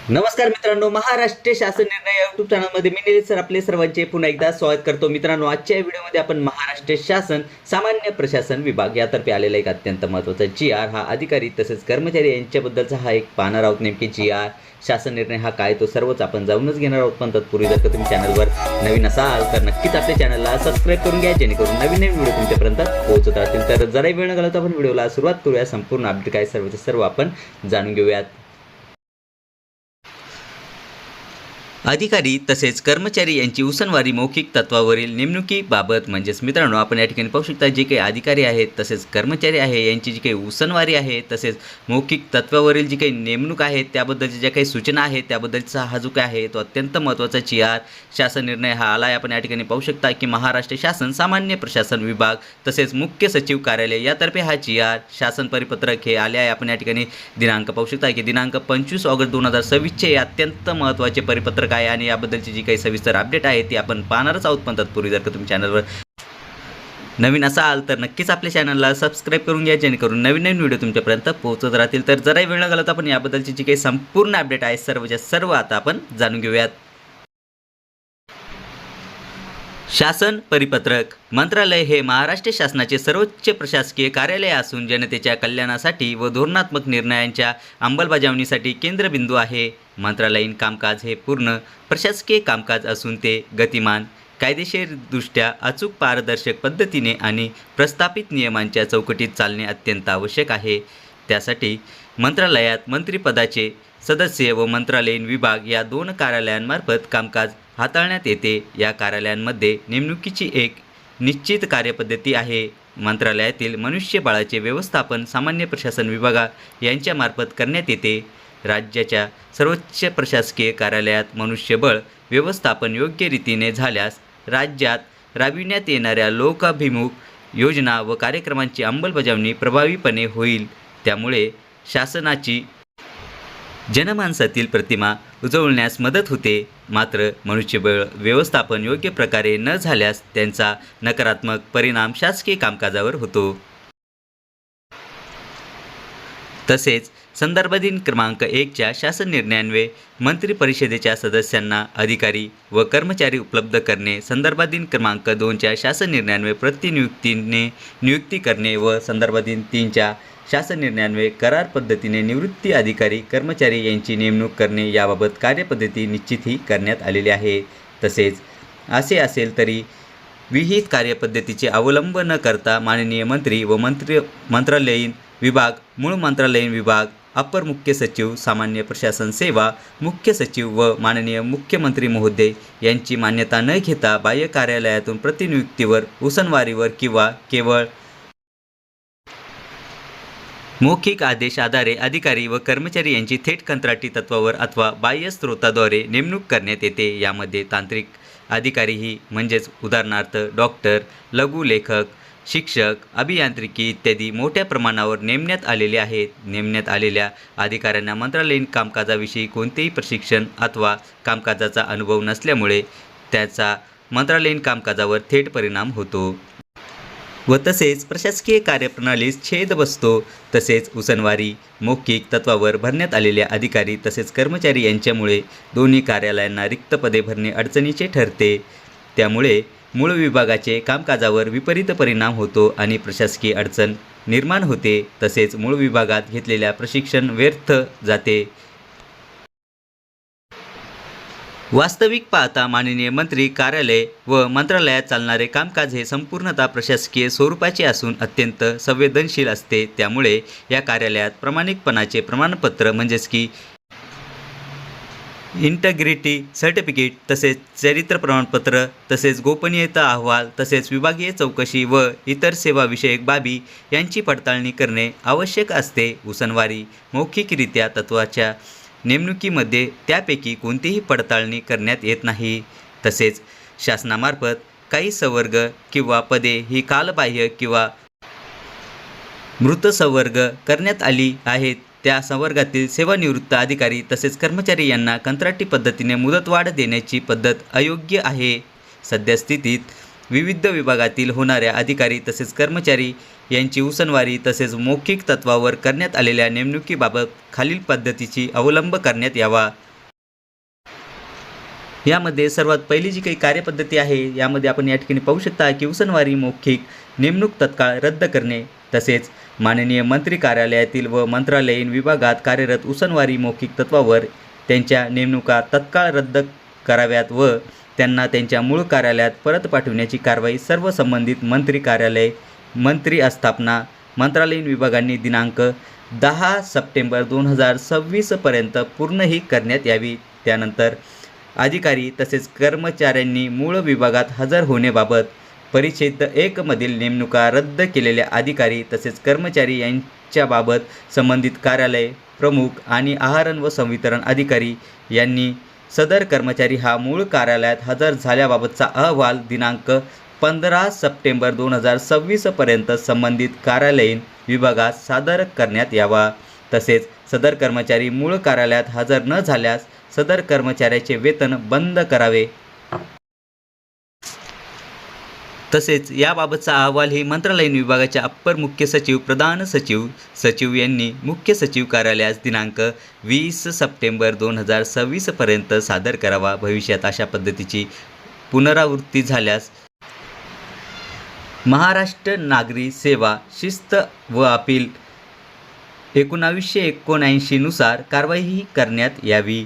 नमस्कार मित्रांनो, महाराष्ट्र शासन निर्णय या यूट्यूब चॅनलमध्ये मी निलेश सर आपले सर्वांचे पुन्हा एकदा स्वागत करतो. मित्रांनो, आजच्या या व्हिडिओमध्ये आपण महाराष्ट्र शासन सामान्य प्रशासन विभाग यातर्फे आलेला एक अत्यंत महत्त्वाचा GR हा अधिकारी तसेच कर्मचारी यांच्याबद्दलचा हा एक पाहणार आहोत. नेमकी GR शासन निर्णय हा काय तो सर्वच आपण जाऊनच घेणार आहोत. पण तत्पूर्वी जर का तुम्ही चॅनलवर नवीन असाल तर नक्कीच आपल्या चॅनलला सबस्क्राईब करून घ्या, जेणेकरून नवीन नवीन व्हिडिओ तुमच्यापर्यंत पोहोचत राहतील. तर जराही वेळ न घालवता आपण व्हिडिओला सुरुवात करूया. संपूर्ण अपडेट काय सर्व आपण जाणून घेऊयात. अधिकारी तसेच कर्मचारी यांची उसनवारी मौखिक तत्वावरील नेमणुकीबाबत म्हणजेच मित्रांनो, आपण या ठिकाणी पाहू शकता जे काही अधिकारी आहेत तसेच कर्मचारी आहे यांची जी काही उसनवारी आहे तसेच मौखिक तत्वावरील जी काही नेमणूक आहे त्याबद्दलच्या ज्या काही सूचना आहेत त्याबद्दलचा हा जो काय आहे तो अत्यंत महत्त्वाचा GR शासन निर्णय हा आला आहे. आपण या ठिकाणी पाहू शकता की महाराष्ट्र शासन सामान्य प्रशासन विभाग तसेच मुख्य सचिव कार्यालय यातर्फे हा GR शासन परिपत्रक हे आले आहे. आपण या ठिकाणी दिनांक पाहू शकता की दिनांक 25 ऑगस्ट 2026 हे अत्यंत महत्त्वाचे परिपत्रक आहे आणि याबद्दलची जी काही सविस्तर अपडेट आहे ती आपण पाहणारच आहोत. पण तत्पूर्वी जर का तुम्ही चॅनलवर नवीन असाल तर नक्कीच आपल्या चॅनलला सबस्क्राईब करून घ्या, जेणेकरून नवीन नवीन व्हिडिओ तुमच्यापर्यंत पोहोचत राहतील. तर जराही वेळ न घालवता आपण याबद्दलची जी काही संपूर्ण अपडेट आहे सर्वच्या सर्व आता आपण जाणून घेऊयात. शासन परिपत्रक मंत्रालय हे महाराष्ट्र शासनाचे सर्वोच्च प्रशासकीय कार्यालय असून जनतेच्या कल्याणासाठी व धोरणात्मक निर्णयांच्या अंमलबजावणीसाठी केंद्रबिंदू आहे. मंत्रालयीन कामकाज हे पूर्ण प्रशासकीय कामकाज असून ते गतिमान, कायदेशीरदृष्ट्या अचूक, पारदर्शक पद्धतीने आणि प्रस्थापित नियमांच्या चौकटीत चालणे अत्यंत आवश्यक आहे. त्यासाठी मंत्रालयात मंत्रिपदाचे सदस्य व मंत्रालयीन विभाग या दोन कार्यालयांमार्फत कामकाज हाताळण्यात येते. या कार्यालयांमध्ये नेमणुकीची एक निश्चित कार्यपद्धती आहे. मंत्रालयातील मनुष्यबळाचे व्यवस्थापन सामान्य प्रशासन विभाग यांच्यामार्फत करण्यात येते. राज्याच्या सर्वोच्च प्रशासकीय कार्यालयात मनुष्यबळ व्यवस्थापन योग्य रीतीने झाल्यास राज्यात राबविण्यात येणाऱ्या लोकाभिमुख योजना व कार्यक्रमांची अंमलबजावणी प्रभावीपणे होईल. त्यामुळे शासनाची जनमानसातील प्रतिमा उजळण्यास मदत होते. मात्र मनुष्यबळ व्यवस्थापन योग्य प्रकारे न झाल्यास त्यांचा नकारात्मक परिणाम शासकीय कामकाजावर होतो. तसेच संदर्भ दिन क्रमांक 1च्या शासन निर्णयान्वये मंत्रिपरिषदेच्या सदस्यांना अधिकारी व कर्मचारी उपलब्ध करणे, संदर्भ दिन क्रमांक 2च्या शासन निर्णयान्वये प्रतिनियुक्तीने नियुक्ती करणे व संदर्भ दिन 3च्या शासन निर्णयान्वये करार पद्धतीने निवृत्ती अधिकारी कर्मचारी यांची नेमणूक करणे याबाबत कार्यपद्धती निश्चितही करण्यात आलेली आहे. तसेच असे असेल तरी विहित कार्यपद्धतीचे अवलंब न करता माननीय मंत्री व मंत्रालयीन विभाग, मूळ मंत्रालयीन विभाग, अपर मुख्य सचिव, सामान्य प्रशासन सेवा, मुख्य सचिव व माननीय मुख्यमंत्री महोदय यांची मान्यता न घेता बाह्य कार्यालयातून प्रतिनियुक्तीवर, उसनवारीवर किंवा केवळ मौखिक आदेश आधारे अधिकारी व कर्मचारी यांची थेट कंत्राटी तत्वावर अथवा बाह्य स्रोताद्वारे नेमणूक करण्यात येते. यामध्ये तांत्रिक अधिकारीही म्हणजेच उदाहरणार्थ डॉक्टर, लघुलेखक, शिक्षक, अभियांत्रिकी इत्यादी मोठ्या प्रमाणावर नेमण्यात आलेले आहेत. नेमण्यात आलेल्या अधिकाऱ्यांना मंत्रालयीन कामकाजाविषयी कोणतेही प्रशिक्षण अथवा कामकाजाचा अनुभव नसल्यामुळे त्याचा मंत्रालयीन कामकाजावर थेट परिणाम होतो व तसेच प्रशासकीय कार्यप्रणालीस छेद बसतो. तसेच उसनवारी मौखिक तत्वावर भरण्यात आलेल्या अधिकारी तसेच कर्मचारी यांच्यामुळे दोन्ही कार्यालयांना रिक्त पदे भरणे अडचणीचे ठरते. त्यामुळे मूळ विभागाचे कामकाजावर विपरीत परिणाम होतो आणि प्रशासकीय अडचण निर्माण होते. तसेच मूळ विभागात घेतलेल्या प्रशिक्षण व्यर्थ जाते. वास्तविक पाहता माननीय मंत्री कार्यालय व मंत्रालयात चालणारे कामकाज हे संपूर्णतः प्रशासकीय स्वरूपाचे असून अत्यंत संवेदनशील असते. त्यामुळे या कार्यालयात प्रामाणिकपणाचे प्रमाणपत्र म्हणजेच की इंटग्रिटी सर्टिफिकेट, तसेच चरित्र प्रमाणपत्र, तसेच गोपनीयता अहवाल, तसेच विभागीय चौकशी व इतर सेवाविषयक बाबी यांची पडताळणी करणे आवश्यक असते. उसनवारी मौखिकरित्या तत्वाच्या नेमणुकीमध्ये त्यापैकी कोणतीही पडताळणी करण्यात येत नाही. तसेच शासनामार्फत काही संवर्ग किंवा पदे ही कालबाह्य किंवा मृत संवर्ग करण्यात आली आहेत. त्या संवर्गातील सेवानिवृत्त अधिकारी तसेच कर्मचारी यांना कंत्राटी पद्धतीने मुदतवाढ देण्याची पद्धत अयोग्य आहे. सद्यस्थितीत विविध विभागातील होणाऱ्या अधिकारी तसेच कर्मचारी यांची उसनवारी तसेच मौखिक तत्वावर करण्यात आलेल्या नेमणुकीबाबत खालील पद्धतीची अवलंब करण्यात यावा. यामध्ये सर्वात पहिली जी काही कार्यपद्धती आहे यामध्ये आपण या ठिकाणी पाहू शकता की उसनवारी मौखिक नेमणूक तत्काळ रद्द करणे, तसेच माननीय मंत्री कार्यालयातील व मंत्रालयीन विभागात कार्यरत उसनवारी मौखिक तत्वावर त्यांच्या नेमणुका तत्काळ रद्द कराव्यात व त्यांना त्यांच्या मूळ कार्यालयात परत पाठविण्याची कारवाई सर्व संबंधित मंत्री कार्यालय, मंत्री आस्थापना, मंत्रालयीन विभागांनी दिनांक 10 सप्टेंबर 2026 पर्यंत पूर्णही करण्यात यावी. त्यानंतर अधिकारी तसेच कर्मचाऱ्यांनी मूळ विभागात हजर होण्याबाबत परिच्छेद 1 मधील नेमणुका रद्द केलेल्या अधिकारी तसेच कर्मचारी यांच्याबाबत संबंधित कार्यालय प्रमुख आणि आहार व संवितरण अधिकारी यांनी सदर कर्मचारी हा मूळ कार्यालयात हजर झाल्याबाबतचा अहवाल दिनांक 15 सप्टेंबर 2026 पर्यंत संबंधित कार्यालयीन विभागात सादर करण्यात यावा. तसेच सदर कर्मचारी मूळ कार्यालयात हजर न झाल्यास सदर कर्मचाऱ्याचे वेतन बंद करावे. तसेच याबाबतचा अहवाल ही मंत्रालयीन विभागाच्या अप्पर मुख्य सचिव, प्रधान सचिव, सचिव यांनी मुख्य सचिव कार्यालयास दिनांक 20 सप्टेंबर 2026 पर्यंत सादर करावा. भविष्यात अशा पद्धतीची पुनरावृत्ती झाल्यास महाराष्ट्र नागरी सेवा शिस्त व अपील 1979 नुसार कारवाई करण्यात यावी.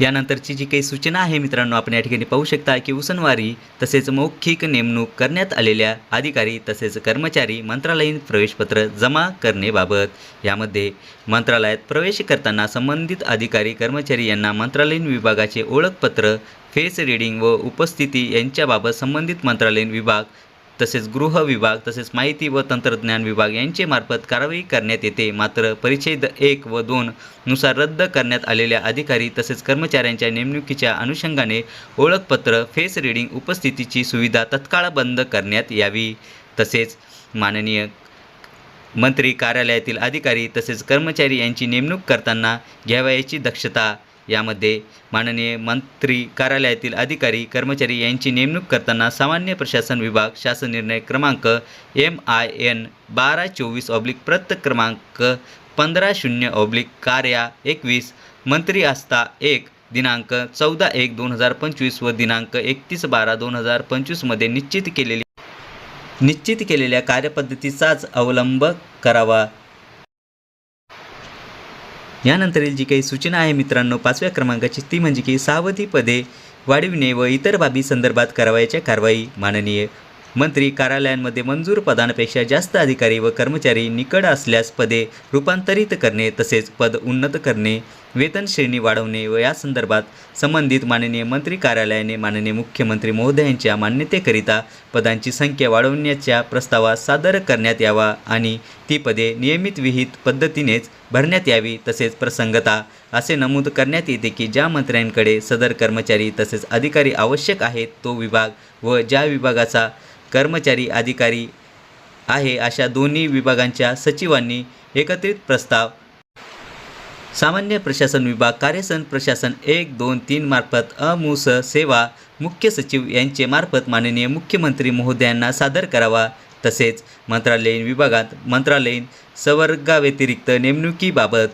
यानंतरची जी काही सूचना आहे मित्रांनो, आपण या ठिकाणी पाहू शकता की उसनवारी तसेच मौखिक नेमणूक करण्यात आलेल्या अधिकारी तसेच कर्मचारी मंत्रालयीन प्रवेशपत्र जमा करण्याबाबत. यामध्ये मंत्रालयात प्रवेश करताना संबंधित अधिकारी कर्मचारी यांना मंत्रालयीन विभागाचे ओळखपत्र, फेस रीडिंग व उपस्थिती यांच्याबाबत संबंधित मंत्रालयीन विभाग तसेच गृह विभाग तसेच माहिती व तंत्रज्ञान विभाग यांचे मार्फत कारवाई करण्यात येते. मात्र परिच्छेद 1 व 2 नुसार रद्द करण्यात आलेल्या अधिकारी तसेच कर्मचाऱ्यांच्या नेमणुकीच्या अनुषंगाने ओळखपत्र, फेस रीडिंग उपस्थितीची सुविधा तत्काळ बंद करण्यात यावी. तसेच माननीय मंत्री कार्यालयातील अधिकारी तसेच कर्मचारी यांची नेमणूक करताना घ्यावयाची दक्षता. यामध्ये माननीय मंत्री कार्यालयातील अधिकारी कर्मचारी यांची नेमणूक करताना सामान्य प्रशासन विभाग शासन निर्णय क्रमांक MIN 1224 प्रत क्रमांक 15/0 कार्या 21 मंत्री आस्था 1 दिनांक 14/1/2025 व दिनांक 31/12/2025 मध्ये निश्चित केलेल्या कार्यपद्धतीचाच अवलंब करावा. यानंतरील जी काही सूचना आहे मित्रांनो 5व्या क्रमांकाची, ती म्हणजे की सावधी पदे वाढविणे व इतर बाबी संदर्भात करावयाच्या कारवाई. माननीय मंत्री कार्यालयांमध्ये मंजूर पदांपेक्षा जास्त अधिकारी व कर्मचारी निकड असल्यास पदे रूपांतरित करणे तसेच पद उन्नत करणे, वेतन श्रेणी वाढवणे व या संदर्भात संबंधित माननीय मंत्री कार्यालयाने माननीय मुख्यमंत्री महोदयांच्या मान्यतेकरिता पदांची संख्या वाढवण्याच्या प्रस्तावास सादर करण्यात यावा आणि ती पदे नियमित विहित पद्धतीनेच भरण्यात यावी. तसेच प्रसंगता असे नमूद करण्यात येते की ज्या मंत्र्यांकडे सदर कर्मचारी तसेच अधिकारी आवश्यक आहेत तो विभाग व ज्या विभागाचा कर्मचारी अधिकारी आहे अशा दोन्ही विभागांच्या सचिवांनी एकत्रित प्रस्ताव सामान्य प्रशासन विभाग कार्यसन प्रशासन 1, 2, 3 मार्फत अमुस सेवा मुख्य सचिव यांचे मार्फत माननीय मुख्यमंत्री महोदयांना सादर करावा. तसेच मंत्रालयीन विभागात मंत्रालयीन संवर्गाव्यतिरिक्त नेमणुकीबाबत.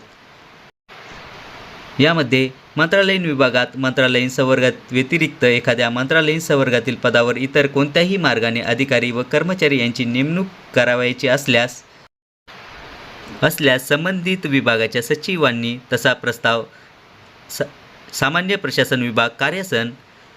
यामध्ये मंत्रालयीन विभागात मंत्रालयीन संवर्गात व्यतिरिक्त एखाद्या मंत्रालयीन संवर्गातील पदावर इतर कोणत्याही मार्गाने अधिकारी व कर्मचारी यांची नेमणूक करावयाची असल्यास संबंधित विभागाच्या सचिवांनी तसा प्रस्ताव सामान्य प्रशासन विभाग कार्यसन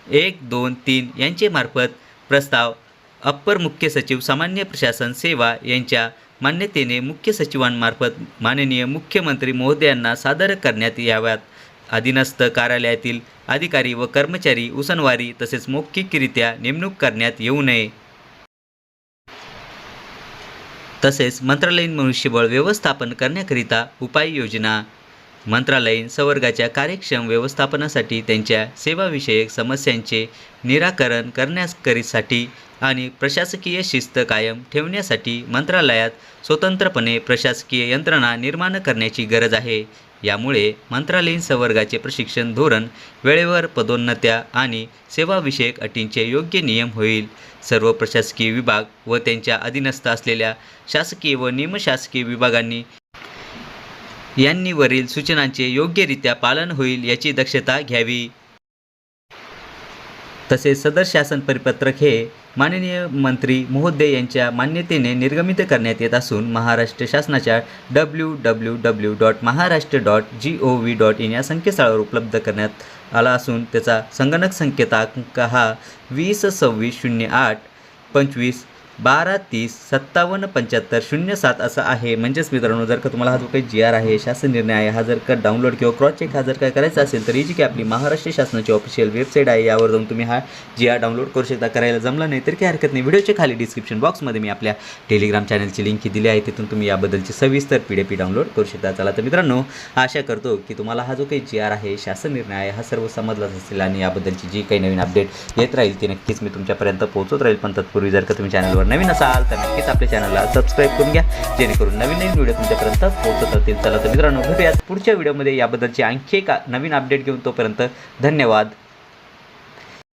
1, 2, 3 यांचे मार्फत प्रस्ताव अप्पर मुख्य सचिव सामान्य प्रशासन सेवा यांच्या मान्यतेने मुख्य सचिवांमार्फत माननीय मुख्यमंत्री महोदयांना सादर करण्यात याव्यात. अधीनस्थ कार्यालयातील अधिकारी व कर्मचारी उसनवारी तसेच मौखिकरित्या नेमणूक करण्यात येऊ नये. तसेच मंत्रालयीन मनुष्यबळ व्यवस्थापन करण्याकरिता उपाययोजना. मंत्रालयीन संवर्गाच्या कार्यक्षम व्यवस्थापनासाठी त्यांच्या सेवाविषयक समस्यांचे निराकरण करण्याकरिसाठी आणि प्रशासकीय शिस्त कायम ठेवण्यासाठी मंत्रालयात स्वतंत्रपणे प्रशासकीय यंत्रणा निर्माण करण्याची गरज आहे. यामुळे मंत्रालयीन संवर्गाचे प्रशिक्षण धोरण, वेळेवर पदोन्नत्या आणि सेवाविषयक अटींचे योग्य नियम होईल. सर्व प्रशासकीय विभाग व त्यांच्या अधीनस्थ असलेल्या शासकीय व निमशासकीय विभागांनी यांनी वरील सूचनांचे योग्यरित्या पालन होईल याची दक्षता घ्यावी. तसेच सदर शासन परिपत्रक हे माननीय मंत्री महोदय यांच्या मान्यतेने निर्गमित करण्यात येत असून महाराष्ट्र शासनाच्या www.maharashtra.gov.in या संकेतस्थळावर उपलब्ध करण्यात आला असून त्याचा संगणक संकेतांक हा 202608251230577507 असा आहे. म्हणजेच मित्रांनो, जर का तुम्हाला हा जो काही GR आहे, शासन निर्णय आहे, हा जर का डाउनलोड किंवा क्रॉस चेक हा जर काय करायचा असेल तर ही जी काही आपली महाराष्ट्र शासनाची ऑफिशियल वेबसाईट आहे यावर जाऊन तुम्ही हा GR डाउनलोड करू शकता. करायला जमलं नाही तर काही हरकत नाही, व्हिडिओच्या खाली डिस्क्रिप्शन बॉक्समध्ये मी आपल्या टेलिग्राम चॅनलची लिंक दिली आहे, तिथून तुम्ही याबद्दलची सविस्तर PDF डाउनलोड करू शकता. चला तर मित्रांनो, आशा करतो की तुम्हाला हा जो काही GR आहे, शासन निर्णय आहे, हा सर्व समजलाच असेल आणि याबद्दलची जी काही नवीन अपडेट येत राहील ती नक्कीच मी तुमच्यापर्यंत पोहोचत राहील. पण तत्पूर्वी जर का तुम्ही चॅनलवर नवीन असाल तर नक्कीच आपल्या चॅनलला सबस्क्राईब करून घ्या, जेणेकरून नवीन व्हिडिओ तुमच्यापर्यंत पोहोचत राहतील. चला तर मित्रांनो, भेटूयात पुढच्या व्हिडिओमध्ये याबद्दलची आणखी एक नवीन अपडेट घेऊन. तोपर्यंत धन्यवाद.